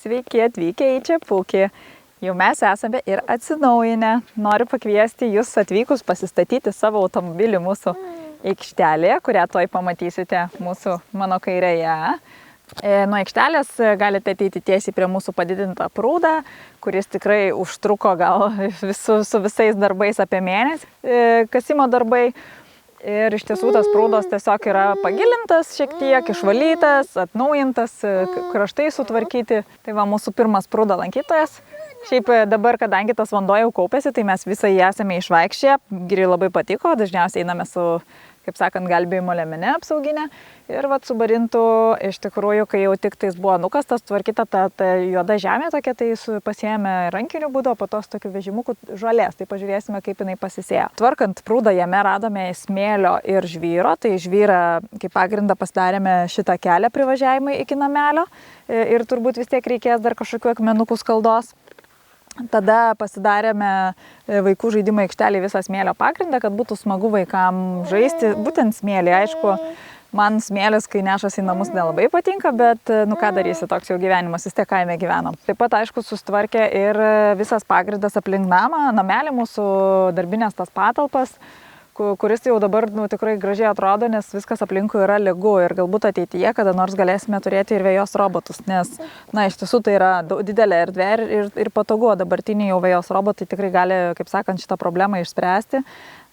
Sveiki atvykę į Čepukį. Jau mes esame ir atsinaujinę. Noriu pakviesti jūs atvykus pasistatyti savo automobilį mūsų aikštelėje, kurią tuoj pamatysite mano kairėje. Nuo aikštelės galite ateiti tiesiai prie mūsų padidintą prūdą, kuris tikrai užtruko gal su visais darbais apie mėnesį, kasimo darbai. Ir iš tiesų tas prūdas tiesiog yra pagilintas šiek tiek, išvalytas, atnaujintas, kraštai sutvarkyti. Tai va mūsų pirmas prūdo lankytojas. Šiaip dabar, kadangi tas vanduo jau kaupėsi, tai mes visą jį esame išvaikščię. Giriui labai patiko, dažniausiai einame su, kaip sakant, gelbėjimo liemene apsauginė. Ir vat su barintu, iš tikrųjų, kai jau tik tais buvo nukastas, tvarkyta ta juoda žemė tokia, tai pasiėmė rankiniu būdu, o po to su tokiu vežimuku žolės. Tai pažiūrėsime, kaip jinai pasisėjo. Tvarkant prūdą, jame radome smėlio ir žvyro. Tai žvyrą kaip pagrindą pasidarėme šitą kelią privažiavimui iki namelio. Ir turbūt vis tiek reikės dar kažkokių akmenukų skaldos. Tada pasidarėme vaikų žaidimo aikštelį visą smėlio pagrindą, kad būtų smagu vaikam žaisti, būtent smėlį. Aišku, man smėlis, kai nešasi į namus, nelabai patinka, bet nu ką darysi, toks jau gyvenimas, vis tiek kaime gyvenam. Taip pat, aišku, sustvarkė ir visas pagrindas aplink namą, namelį mūsų darbinės tas patalpas, kuris jau dabar tikrai gražiai atrodo, nes viskas aplinkui yra lygu ir galbūt ateityje kada nors galėsime turėti ir vejos robotus, nes, na, iš tiesų tai yra didelė erdvė ir patogu, o dabartiniai jau vejos robotai tikrai gali, kaip sakant, šitą problemą išspręsti.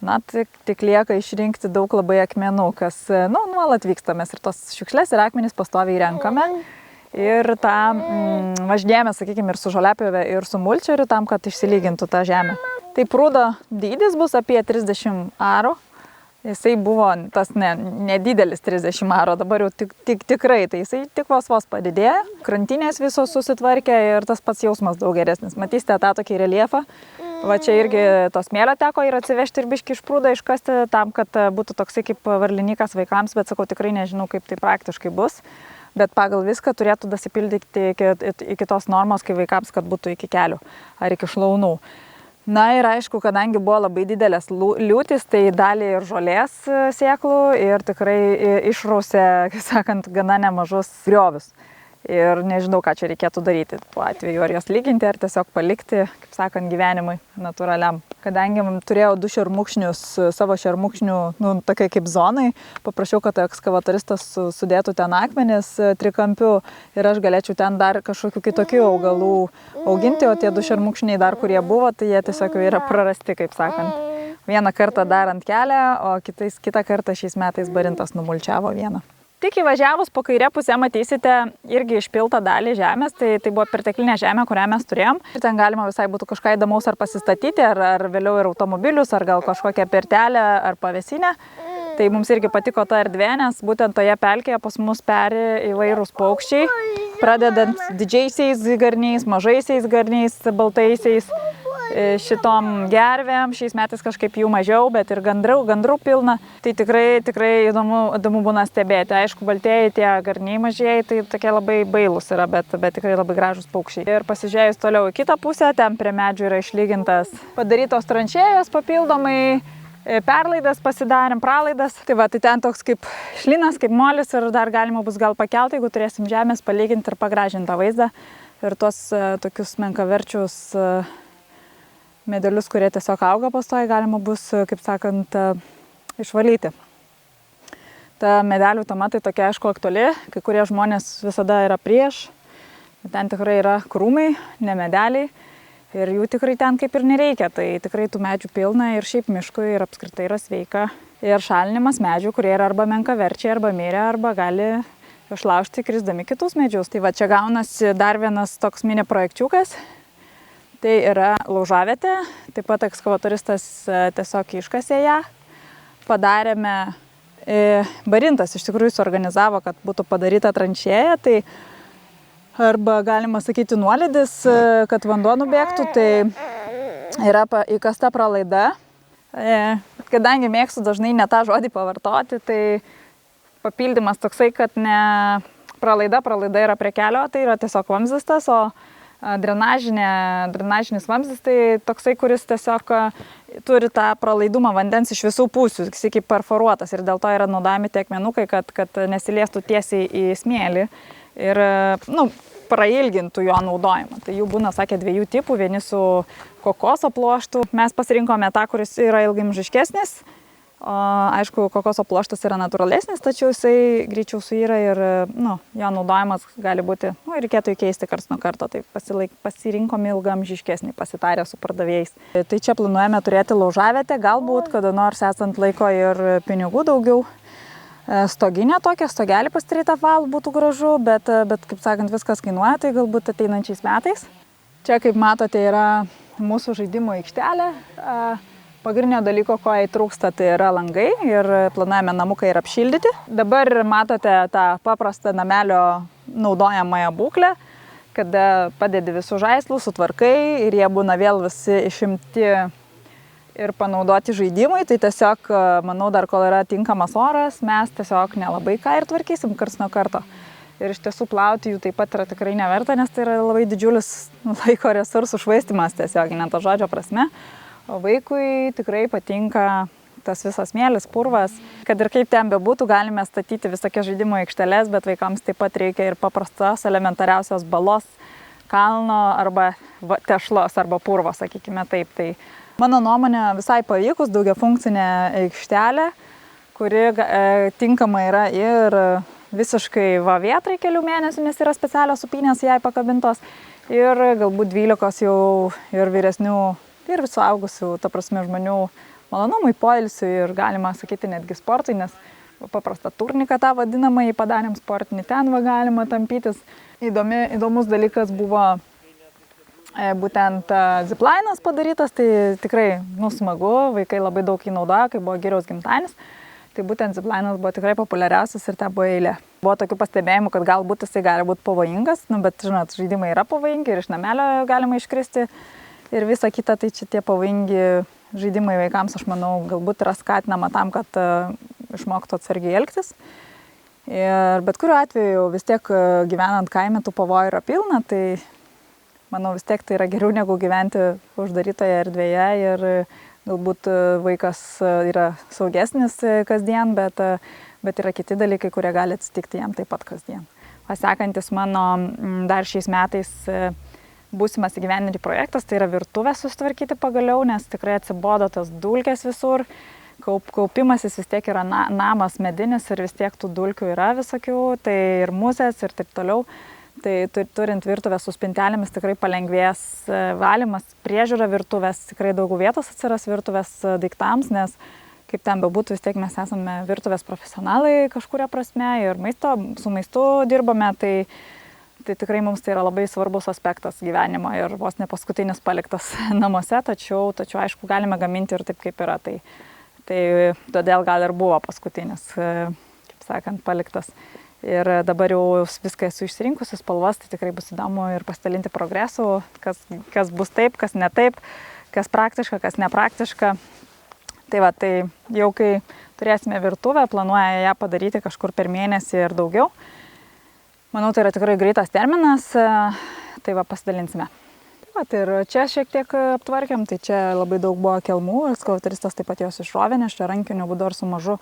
Na, tik lieka išrinkti daug labai akmenų, kas, nu, nuolat vyksta, mes ir tos šiukšlės ir akmenys pastoviai renkame. Ir tą važinėjame, sakykime, ir su žoliapjove, ir su mulčeriu, tam, kad išsilygintų tą žemę. Tai prūdo dydis bus apie 30 arų. Jisai buvo tas nedidelis 30 arų, dabar jau tikrai, tai jisai tik vos padidėjo. Krantinės visos susitvarkė ir tas pats jausmas daug geresnis. Matysite tą tokį reliefą. Va čia irgi to smėlio teko ir atsivežti ir biškį iš prūdą iškasti tam, kad būtų toksai kaip varlinikas vaikams, bet sakau, tikrai nežinau, kaip tai praktiškai bus. Bet pagal viską turėtų dasipildyti iki tos normos, kai vaikams, kad būtų iki kelių ar iki šlaunų. Na ir aišku, kadangi buvo labai didelės liūtys, tai dalį ir žolės sėklų ir tikrai išrausė, kaip sakant, gana nemažus griovius. Ir nežinau, ką čia reikėtų daryti. Tuo atveju ar jas lyginti, ar tiesiog palikti, kaip sakant, gyvenimui natūraliam. Kadangi turėjau 2 šermukšnius, savo šermukšnių, nu, tokia kaip zonai, paprašiau, kad ekskavatoristas sudėtų ten akmenis trikampių ir aš galėčiau ten dar kažkokių kitokių augalų auginti, o tie 2 šermukšniai dar, kurie buvo, tai jie tiesiog yra prarasti, kaip sakant. Vieną kartą dar ant kelią, o kitą kartą šiais metais barintas numulčiavo vieną. Tik įvažiavus po kairę pusę matysite irgi išpiltą dalį žemės, tai buvo perteklinė žemė, kurią mes turėjom. Ir ten galima visai būtų kažką įdomaus ar pasistatyti, ar vėliau ir automobilius, ar gal kažkokią pirtelę, ar pavėsinę. Tai mums irgi patiko ta erdvė, nes būtent toje pelkėje pas mus peri įvairūs paukščiai, pradedant didžiaisiais garniais, mažaisiais garniais, baltaisiais. Šitom gervėm, šiais metais kažkaip jų mažiau, bet ir gandrų pilna. Tai tikrai įdomu būna stebėti. Aišku, baltieji tie garniai mažieji, tai tokie labai bailūs yra, bet tikrai labai gražus paukščiai. Ir pasižiūrėjus toliau į kitą pusę, ten prie medžių yra išlygintas padarytos tranšėjos papildomai, perlaidas pasidarėm, pralaidas. Tai va, tai ten toks kaip šlinas, kaip molis ir dar galima bus gal pakelti, jeigu turėsim žemės, palyginti ir pagražintą vaizdą. Ir tuos tokius menkaverčius medelius, kurie tiesiog auga pastoji, galima bus, kaip sakant, išvalyti. Ta medelių tema tai tokia, aišku, aktuali, kai kurie žmonės visada yra prieš, ten tikrai yra krūmai, ne medeliai ir jų tikrai ten kaip ir nereikia, tai tikrai tų medžių pilna ir šiaip miškui ir apskritai yra sveika. Ir šalinimas medžių, kurie yra arba menkaverčiai, arba mirę, arba gali išlaužti krisdami kitus medžius. Tai va čia gaunasi dar vienas toks mini projekčiukas. Tai yra laužavietė, taip pat ekskavatoristas tiesiog iškasė ją, padarėme, barintas iš tikrųjų suorganizavo, kad būtų padaryta tranšėja, tai arba galima sakyti nuolydis, kad vanduo nubėgtų, tai yra įkasta pralaida. Kadangi mėgstu dažnai ne tą žodį pavartoti, tai papildymas toksai, kad ne pralaida yra prie kelio, tai yra tiesiog vamzdis tas, o drenažinis vamzdis tai toksai, kuris tiesiog turi tą pralaidumą vandens iš visų pusių, jis kaip perforuotas ir dėl to yra naudojami tie akmenukai, kad nesiliestų tiesiai į smėlį. Ir, prailgintų jo naudojimą. Tai jų būna, sakė, 2 tipų, vieni su kokoso pluoštu. Mes pasirinkome tą, kuris yra ilgaamžiškesnis. Aišku, kokoso pluoštas yra natūralesnis, tačiau jisai greičiau suyra ir jo naudojimas gali būti, reikėtų įkeisti karts nuo karto, tai pasirinkome ilgaamžiškesnį, pasitarę su pardavėjais. Tai čia planuojame turėti laužavietę, galbūt kada nors esant laiko ir pinigų daugiau. Stoginė tokia, stogelį pasidaryti apvalų būtų gražu, bet kaip sakant, viskas kainuoja, tai galbūt ateinančiais metais. Čia, kaip matote, yra mūsų žaidimo aikštelė. Pagrindinio dalyko, ko jai trūksta, tai yra langai ir planuojame namuką ir apšildyti. Dabar matote tą paprastą namelio naudojamąją būklę, kada padedi visus žaislus, sutvarkai ir jie būna vėl visi išimti ir panaudoti žaidimui. Tai tiesiog, manau, dar kol yra tinkamas oras, mes tiesiog nelabai ką ir tvarkysim karts nuo karto. Ir iš tiesų plauti jų taip pat yra tikrai neverta, nes tai yra labai didžiulis laiko resursų švaistymas tiesiog, ne to žodžio prasme. O vaikui tikrai patinka tas visas smėlis, purvas. Kad ir kaip ten bebūtų, galime statyti visokias žaidimo aikšteles, bet vaikams taip pat reikia ir paprastos elementariausios balos, kalno arba tešlos arba purvo, sakykime taip. Tai mano nuomonė visai pavykus daugiafunkcinė aikštelė, kuri tinkama yra ir visiškai vėtrai kelių mėnesių, nes yra specialios supynės jai pakabintos ir galbūt 12 jau ir vyresnių ir suaugusių, ta prasme, žmonių malonumui, poilsiui ir galima sakyti netgi sportui, nes paprastą turniką tą vadinamąjį padarėm sportinį, ten galima tampytis. Įdomus dalykas buvo būtent ziplainas padarytas, tai tikrai smagu, vaikai labai daug jį naudojo, kai buvo Giriaus gimtadienis. Tai būtent ziplainas buvo tikrai populiariausias ir ten buvo eilė. Buvo tokių pastebėjimų, kad galbūt jisai gali būti pavojingas, bet žinot, žaidimai yra pavojingi ir iš namelio galima iškristi. Ir visa kita, tai čia tie pavojingi žaidimai vaikams, aš manau, galbūt yra skatinama tam, kad išmoktų atsargiai elgtis. Bet kuriuo atveju vis tiek gyvenant kaime tų pavojų yra pilna, tai manau vis tiek tai yra geriau negu gyventi uždarytoje erdvėje ir galbūt vaikas yra saugesnis kasdien, bet yra kiti dalykai, kurie gali atsitikti jam taip pat kasdien. Sekantis mano dar šiais metais būsimas įgyvendinti projektas, tai yra virtuvę susitvarkyti pagaliau, nes tikrai atsibodo tas dulkės visur. Kaupimasis vis tiek yra namas medinis ir vis tiek tų dulkių yra visokių, tai ir musės ir taip toliau. Tai turint virtuvę su spintelėmis tikrai palengvės valymas, priežiūra virtuvės, tikrai daug vietos atsiras virtuvės daiktams, nes kaip ten bebūtų, vis tiek mes esame virtuvės profesionalai kažkuria prasme ir su maistu dirbame, tai tikrai mums tai yra labai svarbus aspektas gyvenimo ir vos ne paskutinis paliktas namuose, tačiau aišku, galime gaminti ir taip, kaip yra. Tai todėl gal ir buvo paskutinis, kaip sakant, paliktas. Ir dabar jau viską esu išsirinkusi spalvas, tai tikrai bus įdomu ir pasidalinti progresu, kas bus taip, kas ne taip, kas praktiška, kas nepraktiška. Tai jau kai turėsime virtuvę, planuoja ją padaryti kažkur per mėnesį ir daugiau. Manau, tai yra tikrai greitas terminas, tai pasidalinsime. Ir čia šiek tiek aptvarkėm, tai čia labai daug buvo kelmų, ekskavatoristas taip pat jos išrovė, nes čia rankiniu būdu ar su mažu,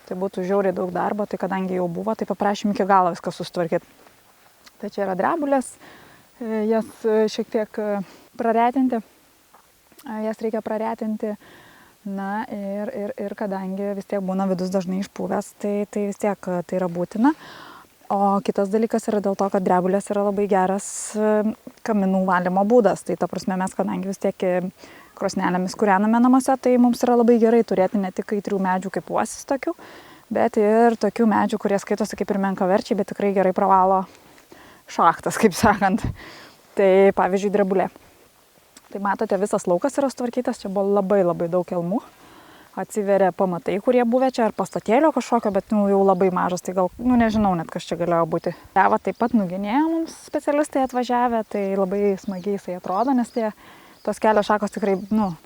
tai būtų žiauriai daug darbo, tai kadangi jau buvo, tai paprašym iki galo viską susitvarkyti. Tai čia yra drebulės, jas šiek tiek praretinti, jas reikia praretinti. Na ir kadangi vis tiek būna vidus dažnai išpūvęs, tai vis tiek tai yra būtina. O kitas dalykas yra dėl to, kad drebulės yra labai geras kaminų valymo būdas. Tai ta prasme mes, kadangi vis tiek krosnelėmis kūrename namuose, tai mums yra labai gerai turėti ne tik aitrių medžių kaip uosis tokių, bet ir tokių medžių, kurie skaitosi kaip ir menkaverčiai, bet tikrai gerai pravalo šachtas, kaip sakant. Tai pavyzdžiui, drebulė. Tai matote, visas laukas yra sutvarkytas, čia buvo labai daug kelmų. Atsiveria pamatai, kurie buvę čia, ar pastatėlio kažkokio, bet jau labai mažas, tai gal, nežinau net, kas čia galėjo būti. Levą taip pat nuginėjo mums specialistai atvažiavę, tai labai smagiai jisai atrodo, nes tos kelio šakos tikrai,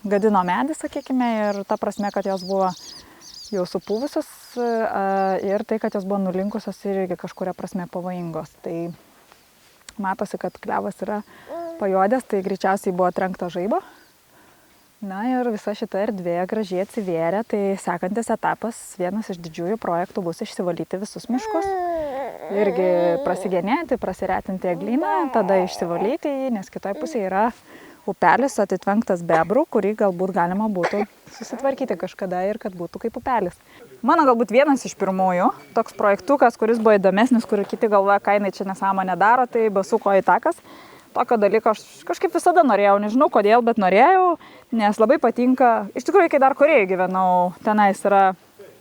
gadino medį, sakykime, ir ta prasme, kad jos buvo jau supūvusios ir tai, kad jos buvo nulinkusios ir irgi kažkuria prasme pavojingos. Tai matosi, kad klevas yra pajodęs, tai greičiausiai buvo trenkta žaibo. Na ir visa šita erdvė gražiai atsivėrė, tai sekantis etapas, vienas iš didžiųjų projektų bus išsivalyti visus miškus. irgi prasigenėti, prasiretinti eglyną, tada išsivalyti jį, nes kitoj pusėje yra upelis atitvenktas bebrų, kurį galbūt galima būtų susitvarkyti kažkada ir kad būtų kaip upelis. Mano galbūt vienas iš pirmųjų toks projektukas, kuris buvo įdomesnis, kur kiti galvoja, ką jinai čia nesąmonę daro, tai basų kojų takas. Tokio dalyko aš kažkaip visada norėjau, nežinau kodėl, bet norėjau, nes labai patinka. Iš tikrųjų, kai dar Korėjai gyvenau, tenais yra,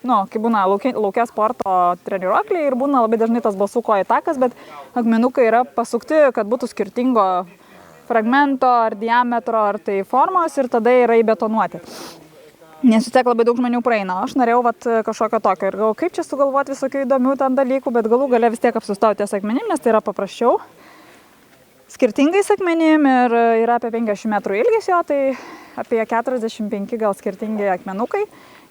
kai būna laukia sporto treniruokliai ir būna labai dažnai tas basų kojų takas, bet akmenukai yra pasukti, kad būtų skirtingo fragmento ar diametro, ar tai formos ir tada yra įbetonuoti. Nes vis tiek labai daug žmonių praeina. Aš norėjau kažkokio tokio ir galvoju, kaip čia sugalvoti visokių įdomių ten dalykų, bet galų gale vis tiek apsistauti ties akmenim, nes tai yra paprasčiau. Skirtingais akmenim ir yra apie 50 metrų ilgis jo, tai apie 45 gal skirtingi akmenukai.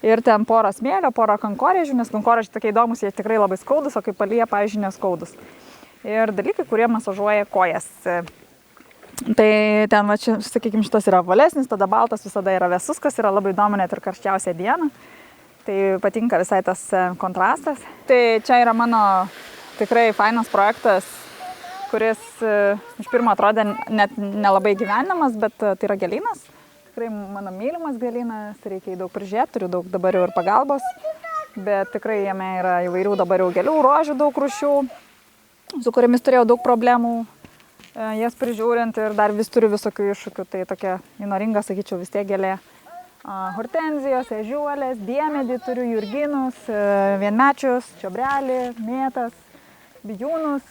Ir ten pora smėlio, pora kankorėžių, nes kankorėžiai tokie įdomus, jie tikrai labai skaudus, o kai palyja, pavyzdžiui, neskaudus. Ir dalykai, kurie masažuoja kojas. Tai ten, sakykime, šitas yra apvalesnis, tada baltas visada yra vėsus, kas yra labai įdomu net ir karščiausią dieną. Tai patinka visai tas kontrastas. Tai čia yra mano tikrai fainas projektas, kuris iš pirmo atrodė net nelabai gyvenimas, bet tai yra gėlynas. Tikrai mano mylimas gėlynas, reikia jį daug prižiūrėti, turiu daug dabar jau ir pagalbos, bet tikrai jame yra įvairių dabar jau gėlių, rožių daug rūšių, su kuriamis turėjau daug problemų. Jas prižiūrint ir dar vis turiu visokių iššūkių, tai tokia įnoringa, sakyčiau, vis tiek gėlė. Hortenzijos, ežiuolės, diemedį turiu, jurginus, vienmečius, čiobrelį, mėtas, bijūnus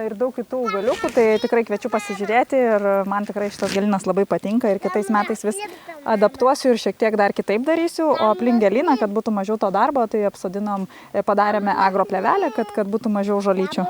ir daug kitų augaliukų, tai tikrai kviečiu pasižiūrėti ir man tikrai šitas gėlynas labai patinka ir kitais metais vis adaptuosiu ir šiek tiek dar kitaip darysiu, o aplink gėlyną, kad būtų mažiau to darbo, tai padarėme agroplevelę, kad būtų mažiau žolyčių.